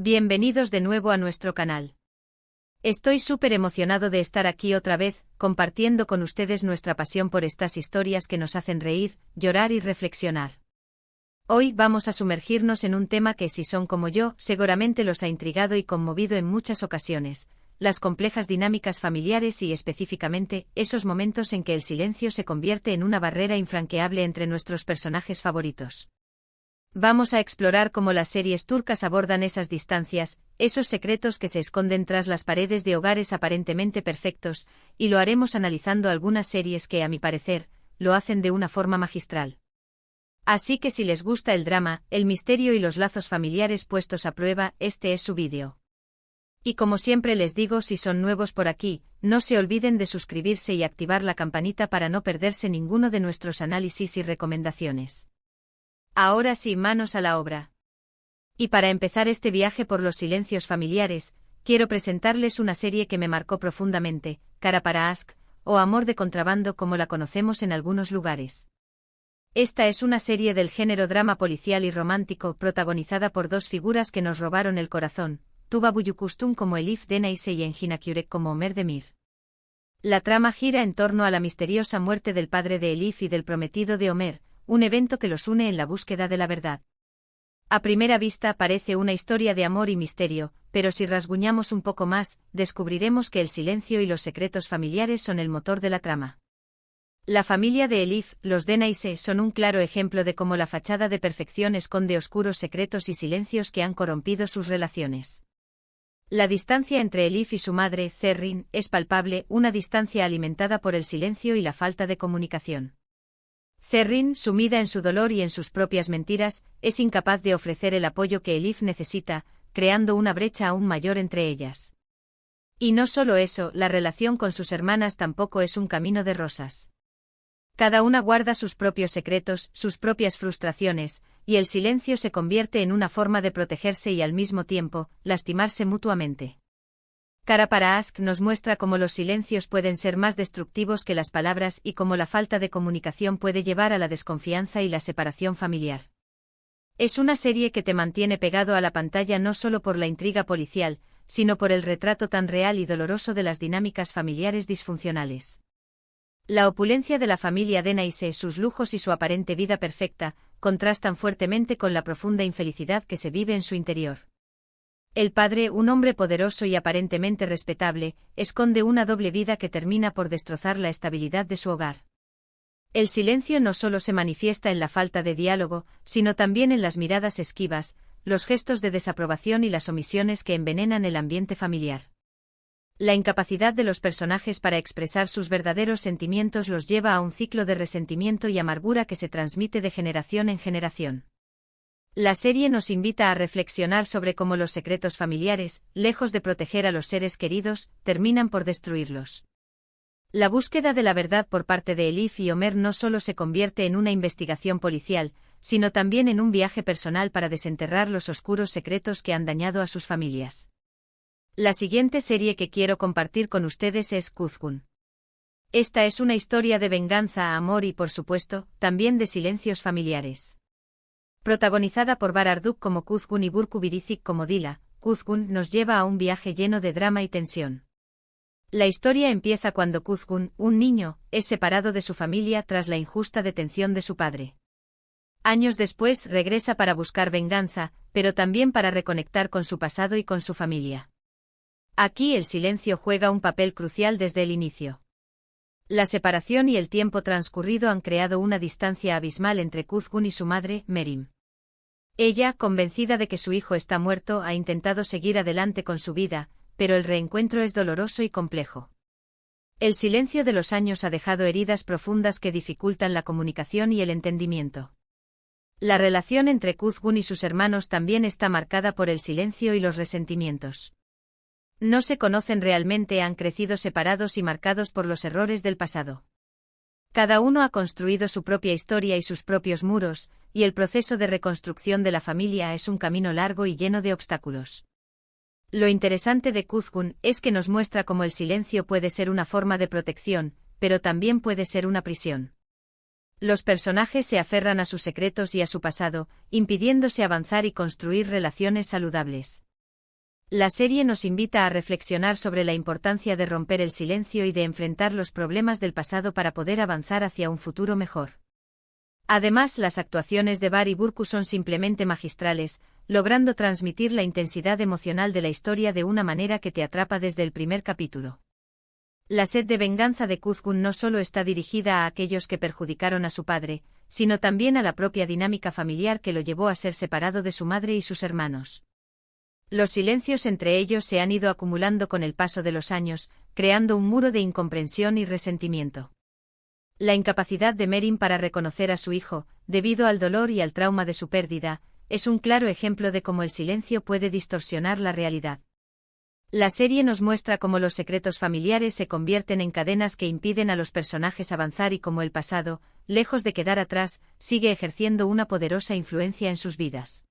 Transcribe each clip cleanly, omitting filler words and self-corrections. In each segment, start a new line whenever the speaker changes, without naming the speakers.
Bienvenidos de nuevo a nuestro canal. Estoy súper emocionado de estar aquí otra vez, compartiendo con ustedes nuestra pasión por estas historias que nos hacen reír, llorar y reflexionar. Hoy vamos a sumergirnos en un tema que, si son como yo, seguramente los ha intrigado y conmovido en muchas ocasiones: las complejas dinámicas familiares y, específicamente, esos momentos en que el silencio se convierte en una barrera infranqueable entre nuestros personajes favoritos. Vamos a explorar cómo las series turcas abordan esas distancias, esos secretos que se esconden tras las paredes de hogares aparentemente perfectos, y lo haremos analizando algunas series que, a mi parecer, lo hacen de una forma magistral. Así que si les gusta el drama, el misterio y los lazos familiares puestos a prueba, este es su vídeo. Y como siempre les digo, si son nuevos por aquí, no se olviden de suscribirse y activar la campanita para no perderse ninguno de nuestros análisis y recomendaciones. Ahora sí, manos a la obra. Y para empezar este viaje por los silencios familiares, quiero presentarles una serie que me marcó profundamente: Kara para Aşk, o Amor de contrabando como la conocemos en algunos lugares. Esta es una serie del género drama policial y romántico protagonizada por dos figuras que nos robaron el corazón: Tuba Büyüküstün como Elif Denayse y Engin Akyürek como Ömer Demir. La trama gira en torno a la misteriosa muerte del padre de Elif y del prometido de Ömer, un evento que los une en la búsqueda de la verdad. A primera vista parece una historia de amor y misterio, pero si rasguñamos un poco más, descubriremos que el silencio y los secretos familiares son el motor de la trama. La familia de Elif, los Denayse, son un claro ejemplo de cómo la fachada de perfección esconde oscuros secretos y silencios que han corrompido sus relaciones. La distancia entre Elif y su madre, Zerrin, es palpable, una distancia alimentada por el silencio y la falta de comunicación. Zerrin, sumida en su dolor y en sus propias mentiras, es incapaz de ofrecer el apoyo que Elif necesita, creando una brecha aún mayor entre ellas. Y no solo eso, la relación con sus hermanas tampoco es un camino de rosas. Cada una guarda sus propios secretos, sus propias frustraciones, y el silencio se convierte en una forma de protegerse y al mismo tiempo, lastimarse mutuamente. Kara para Aşk nos muestra cómo los silencios pueden ser más destructivos que las palabras y cómo la falta de comunicación puede llevar a la desconfianza y la separación familiar. Es una serie que te mantiene pegado a la pantalla no solo por la intriga policial, sino por el retrato tan real y doloroso de las dinámicas familiares disfuncionales. La opulencia de la familia Denayse, sus lujos y su aparente vida perfecta, contrastan fuertemente con la profunda infelicidad que se vive en su interior. El padre, un hombre poderoso y aparentemente respetable, esconde una doble vida que termina por destrozar la estabilidad de su hogar. El silencio no solo se manifiesta en la falta de diálogo, sino también en las miradas esquivas, los gestos de desaprobación y las omisiones que envenenan el ambiente familiar. La incapacidad de los personajes para expresar sus verdaderos sentimientos los lleva a un ciclo de resentimiento y amargura que se transmite de generación en generación. La serie nos invita a reflexionar sobre cómo los secretos familiares, lejos de proteger a los seres queridos, terminan por destruirlos. La búsqueda de la verdad por parte de Elif y Ömer no solo se convierte en una investigación policial, sino también en un viaje personal para desenterrar los oscuros secretos que han dañado a sus familias. La siguiente serie que quiero compartir con ustedes es Kuzgun. Esta es una historia de venganza, amor y, por supuesto, también de silencios familiares. Protagonizada por Bahar Arduç como Kuzgun y Burcu Biricik como Dila, Kuzgun nos lleva a un viaje lleno de drama y tensión. La historia empieza cuando Kuzgun, un niño, es separado de su familia tras la injusta detención de su padre. Años después regresa para buscar venganza, pero también para reconectar con su pasado y con su familia. Aquí el silencio juega un papel crucial desde el inicio. La separación y el tiempo transcurrido han creado una distancia abismal entre Kuzgun y su madre, Merim. Ella, convencida de que su hijo está muerto, ha intentado seguir adelante con su vida, pero el reencuentro es doloroso y complejo. El silencio de los años ha dejado heridas profundas que dificultan la comunicación y el entendimiento. La relación entre Kuzgun y sus hermanos también está marcada por el silencio y los resentimientos. No se conocen realmente, han crecido separados y marcados por los errores del pasado. Cada uno ha construido su propia historia y sus propios muros, y el proceso de reconstrucción de la familia es un camino largo y lleno de obstáculos. Lo interesante de Kuzgun es que nos muestra cómo el silencio puede ser una forma de protección, pero también puede ser una prisión. Los personajes se aferran a sus secretos y a su pasado, impidiéndose avanzar y construir relaciones saludables. La serie nos invita a reflexionar sobre la importancia de romper el silencio y de enfrentar los problemas del pasado para poder avanzar hacia un futuro mejor. Además, las actuaciones de Bar y Burku son simplemente magistrales, logrando transmitir la intensidad emocional de la historia de una manera que te atrapa desde el primer capítulo. La sed de venganza de Kuzgun no solo está dirigida a aquellos que perjudicaron a su padre, sino también a la propia dinámica familiar que lo llevó a ser separado de su madre y sus hermanos. Los silencios entre ellos se han ido acumulando con el paso de los años, creando un muro de incomprensión y resentimiento. La incapacidad de Merin para reconocer a su hijo, debido al dolor y al trauma de su pérdida, es un claro ejemplo de cómo el silencio puede distorsionar la realidad. La serie nos muestra cómo los secretos familiares se convierten en cadenas que impiden a los personajes avanzar y cómo el pasado, lejos de quedar atrás, sigue ejerciendo una poderosa influencia en sus vidas.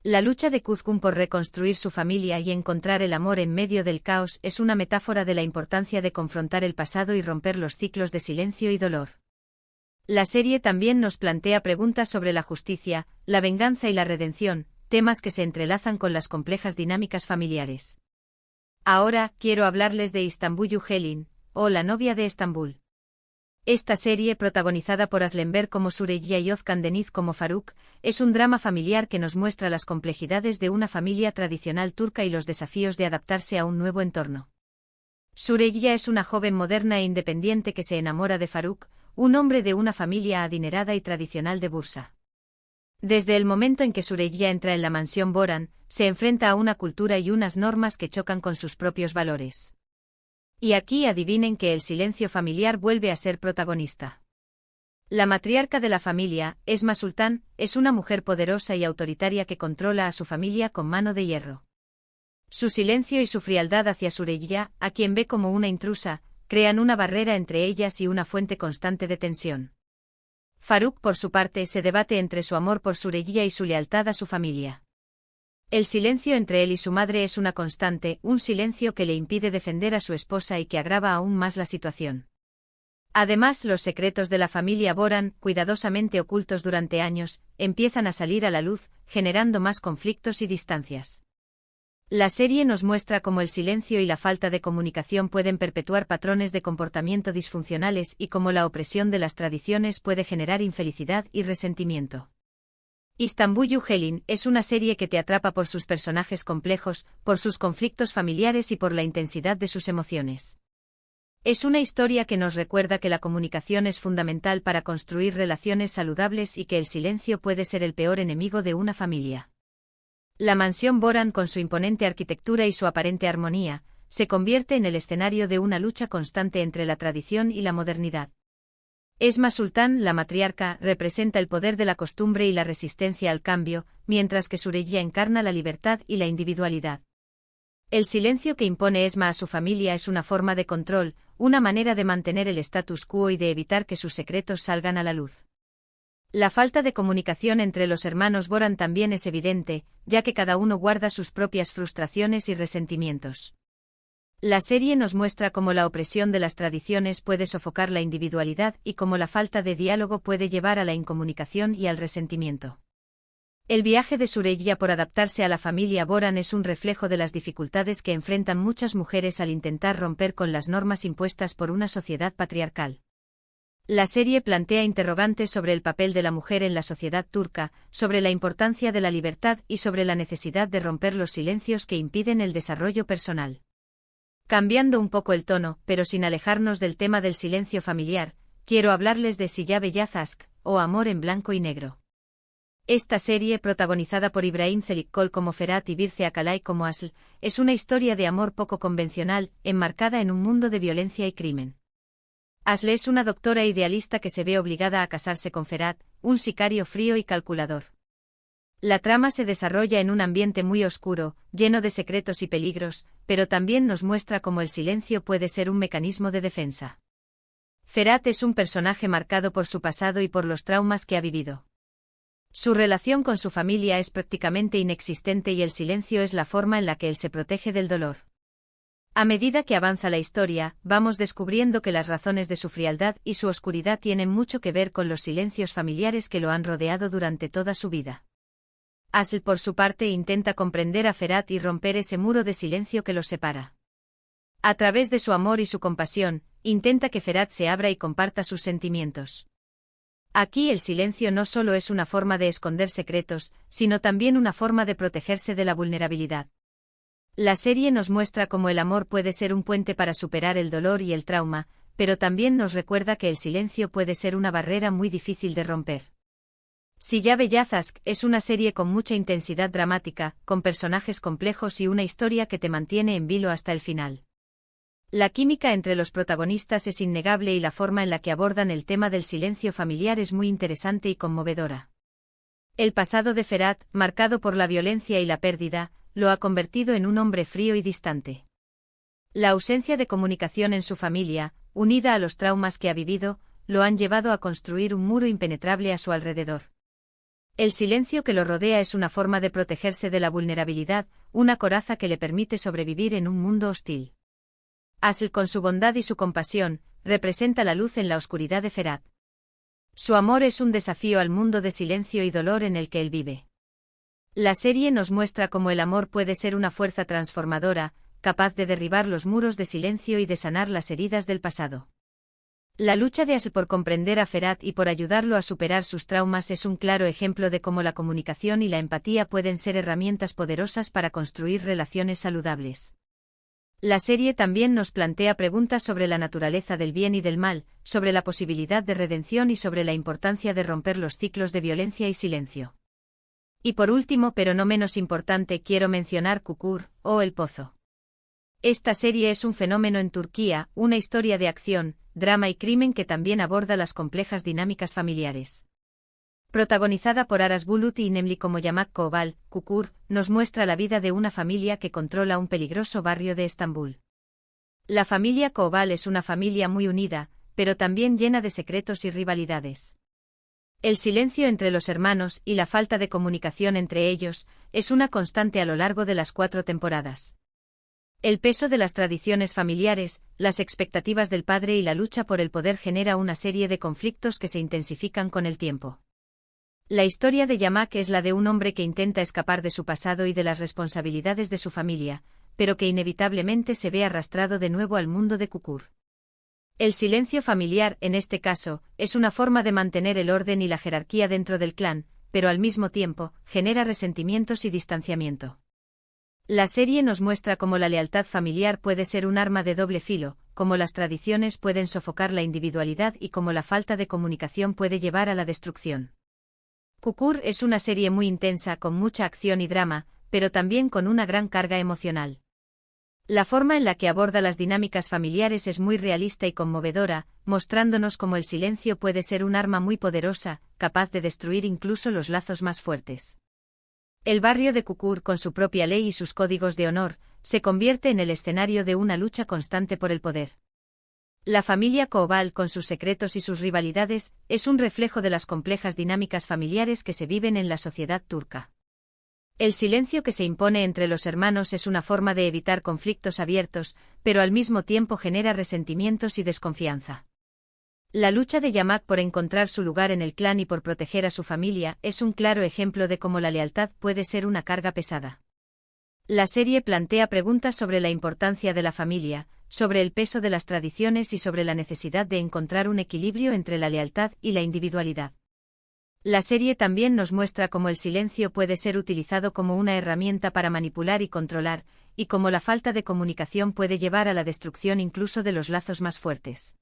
La lucha de Kuzgun por reconstruir su familia y encontrar el amor en medio del caos es una metáfora de la importancia de confrontar el pasado y romper los ciclos de silencio y dolor. La serie también nos plantea preguntas sobre la justicia, la venganza y la redención, temas que se entrelazan con las complejas dinámicas familiares. Ahora, quiero hablarles de Istanbul Helin, o La novia de Estambul. Esta serie, protagonizada por Aslenberg como Süreyya y Özkan Deniz como Faruk, es un drama familiar que nos muestra las complejidades de una familia tradicional turca y los desafíos de adaptarse a un nuevo entorno. Süreyya es una joven moderna e independiente que se enamora de Faruk, un hombre de una familia adinerada y tradicional de Bursa. Desde el momento en que Süreyya entra en la mansión Boran, se enfrenta a una cultura y unas normas que chocan con sus propios valores. Y aquí adivinen que el silencio familiar vuelve a ser protagonista. La matriarca de la familia, Esma Sultán, es una mujer poderosa y autoritaria que controla a su familia con mano de hierro. Su silencio y su frialdad hacia Süreyya, a quien ve como una intrusa, crean una barrera entre ellas y una fuente constante de tensión. Faruk, por su parte, se debate entre su amor por Süreyya y su lealtad a su familia. El silencio entre él y su madre es una constante, un silencio que le impide defender a su esposa y que agrava aún más la situación. Además, los secretos de la familia Boran, cuidadosamente ocultos durante años, empiezan a salir a la luz, generando más conflictos y distancias. La serie nos muestra cómo el silencio y la falta de comunicación pueden perpetuar patrones de comportamiento disfuncionales y cómo la opresión de las tradiciones puede generar infelicidad y resentimiento. Istanbul Helin es una serie que te atrapa por sus personajes complejos, por sus conflictos familiares y por la intensidad de sus emociones. Es una historia que nos recuerda que la comunicación es fundamental para construir relaciones saludables y que el silencio puede ser el peor enemigo de una familia. La mansión Boran, con su imponente arquitectura y su aparente armonía, se convierte en el escenario de una lucha constante entre la tradición y la modernidad. Esma Sultán, la matriarca, representa el poder de la costumbre y la resistencia al cambio, mientras que Süreyya encarna la libertad y la individualidad. El silencio que impone Esma a su familia es una forma de control, una manera de mantener el status quo y de evitar que sus secretos salgan a la luz. La falta de comunicación entre los hermanos Boran también es evidente, ya que cada uno guarda sus propias frustraciones y resentimientos. La serie nos muestra cómo la opresión de las tradiciones puede sofocar la individualidad y cómo la falta de diálogo puede llevar a la incomunicación y al resentimiento. El viaje de Süreyya por adaptarse a la familia Boran es un reflejo de las dificultades que enfrentan muchas mujeres al intentar romper con las normas impuestas por una sociedad patriarcal. La serie plantea interrogantes sobre el papel de la mujer en la sociedad turca, sobre la importancia de la libertad y sobre la necesidad de romper los silencios que impiden el desarrollo personal. Cambiando un poco el tono, pero sin alejarnos del tema del silencio familiar, quiero hablarles de Siyah Beyaz Aşk, o Amor en blanco y negro. Esta serie, protagonizada por Ibrahim Çelikkol como Ferhat y Birce Akalay como Asl, es una historia de amor poco convencional, enmarcada en un mundo de violencia y crimen. Asl es una doctora idealista que se ve obligada a casarse con Ferhat, un sicario frío y calculador. La trama se desarrolla en un ambiente muy oscuro, lleno de secretos y peligros, pero también nos muestra cómo el silencio puede ser un mecanismo de defensa. Ferhat es un personaje marcado por su pasado y por los traumas que ha vivido. Su relación con su familia es prácticamente inexistente y el silencio es la forma en la que él se protege del dolor. A medida que avanza la historia, vamos descubriendo que las razones de su frialdad y su oscuridad tienen mucho que ver con los silencios familiares que lo han rodeado durante toda su vida. Asl por su parte intenta comprender a Ferhat y romper ese muro de silencio que los separa. A través de su amor y su compasión, intenta que Ferhat se abra y comparta sus sentimientos. Aquí el silencio no solo es una forma de esconder secretos, sino también una forma de protegerse de la vulnerabilidad. La serie nos muestra cómo el amor puede ser un puente para superar el dolor y el trauma, pero también nos recuerda que el silencio puede ser una barrera muy difícil de romper. Silla Bellazasq es una serie con mucha intensidad dramática, con personajes complejos y una historia que te mantiene en vilo hasta el final. La química entre los protagonistas es innegable y la forma en la que abordan el tema del silencio familiar es muy interesante y conmovedora. El pasado de Ferhat, marcado por la violencia y la pérdida, lo ha convertido en un hombre frío y distante. La ausencia de comunicación en su familia, unida a los traumas que ha vivido, lo han llevado a construir un muro impenetrable a su alrededor. El silencio que lo rodea es una forma de protegerse de la vulnerabilidad, una coraza que le permite sobrevivir en un mundo hostil. Asl, con su bondad y su compasión, representa la luz en la oscuridad de Ferhat. Su amor es un desafío al mundo de silencio y dolor en el que él vive. La serie nos muestra cómo el amor puede ser una fuerza transformadora, capaz de derribar los muros de silencio y de sanar las heridas del pasado. La lucha de Asl por comprender a Ferhat y por ayudarlo a superar sus traumas es un claro ejemplo de cómo la comunicación y la empatía pueden ser herramientas poderosas para construir relaciones saludables. La serie también nos plantea preguntas sobre la naturaleza del bien y del mal, sobre la posibilidad de redención y sobre la importancia de romper los ciclos de violencia y silencio. Y por último, pero no menos importante, quiero mencionar Çukur, o El Pozo. Esta serie es un fenómeno en Turquía, una historia de acción, drama y crimen que también aborda las complejas dinámicas familiares. Protagonizada por Aras Bulut y Nemli como Yamak Koval, Çukur nos muestra la vida de una familia que controla un peligroso barrio de Estambul. La familia Koval es una familia muy unida, pero también llena de secretos y rivalidades. El silencio entre los hermanos y la falta de comunicación entre ellos es una constante a lo largo de las 4 temporadas. El peso de las tradiciones familiares, las expectativas del padre y la lucha por el poder genera una serie de conflictos que se intensifican con el tiempo. La historia de Yamak es la de un hombre que intenta escapar de su pasado y de las responsabilidades de su familia, pero que inevitablemente se ve arrastrado de nuevo al mundo de Çukur. El silencio familiar, en este caso, es una forma de mantener el orden y la jerarquía dentro del clan, pero al mismo tiempo, genera resentimientos y distanciamiento. La serie nos muestra cómo la lealtad familiar puede ser un arma de doble filo, cómo las tradiciones pueden sofocar la individualidad y cómo la falta de comunicación puede llevar a la destrucción. Çukur es una serie muy intensa con mucha acción y drama, pero también con una gran carga emocional. La forma en la que aborda las dinámicas familiares es muy realista y conmovedora, mostrándonos cómo el silencio puede ser un arma muy poderosa, capaz de destruir incluso los lazos más fuertes. El barrio de Çukur, con su propia ley y sus códigos de honor, se convierte en el escenario de una lucha constante por el poder. La familia Koval, con sus secretos y sus rivalidades, es un reflejo de las complejas dinámicas familiares que se viven en la sociedad turca. El silencio que se impone entre los hermanos es una forma de evitar conflictos abiertos, pero al mismo tiempo genera resentimientos y desconfianza. La lucha de Yamak por encontrar su lugar en el clan y por proteger a su familia es un claro ejemplo de cómo la lealtad puede ser una carga pesada. La serie plantea preguntas sobre la importancia de la familia, sobre el peso de las tradiciones y sobre la necesidad de encontrar un equilibrio entre la lealtad y la individualidad. La serie también nos muestra cómo el silencio puede ser utilizado como una herramienta para manipular y controlar, y cómo la falta de comunicación puede llevar a la destrucción incluso de los lazos más fuertes.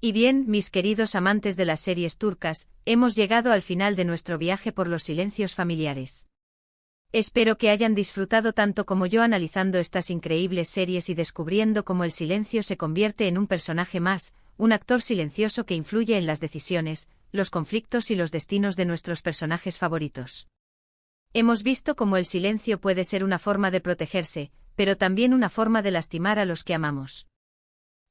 Y bien, mis queridos amantes de las series turcas, hemos llegado al final de nuestro viaje por los silencios familiares. Espero que hayan disfrutado tanto como yo analizando estas increíbles series y descubriendo cómo el silencio se convierte en un personaje más, un actor silencioso que influye en las decisiones, los conflictos y los destinos de nuestros personajes favoritos. Hemos visto cómo el silencio puede ser una forma de protegerse, pero también una forma de lastimar a los que amamos.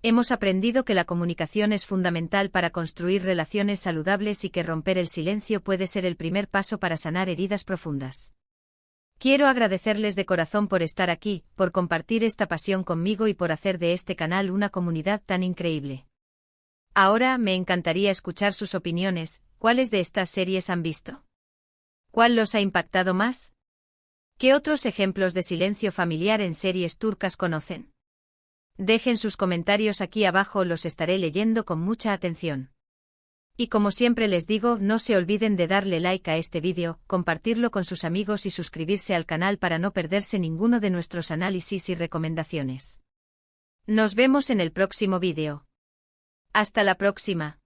Hemos aprendido que la comunicación es fundamental para construir relaciones saludables y que romper el silencio puede ser el primer paso para sanar heridas profundas. Quiero agradecerles de corazón por estar aquí, por compartir esta pasión conmigo y por hacer de este canal una comunidad tan increíble. Ahora me encantaría escuchar sus opiniones. ¿Cuáles de estas series han visto? ¿Cuál los ha impactado más? ¿Qué otros ejemplos de silencio familiar en series turcas conocen? Dejen sus comentarios aquí abajo, los estaré leyendo con mucha atención. Y como siempre les digo, no se olviden de darle like a este vídeo, compartirlo con sus amigos y suscribirse al canal para no perderse ninguno de nuestros análisis y recomendaciones. Nos vemos en el próximo vídeo. Hasta la próxima.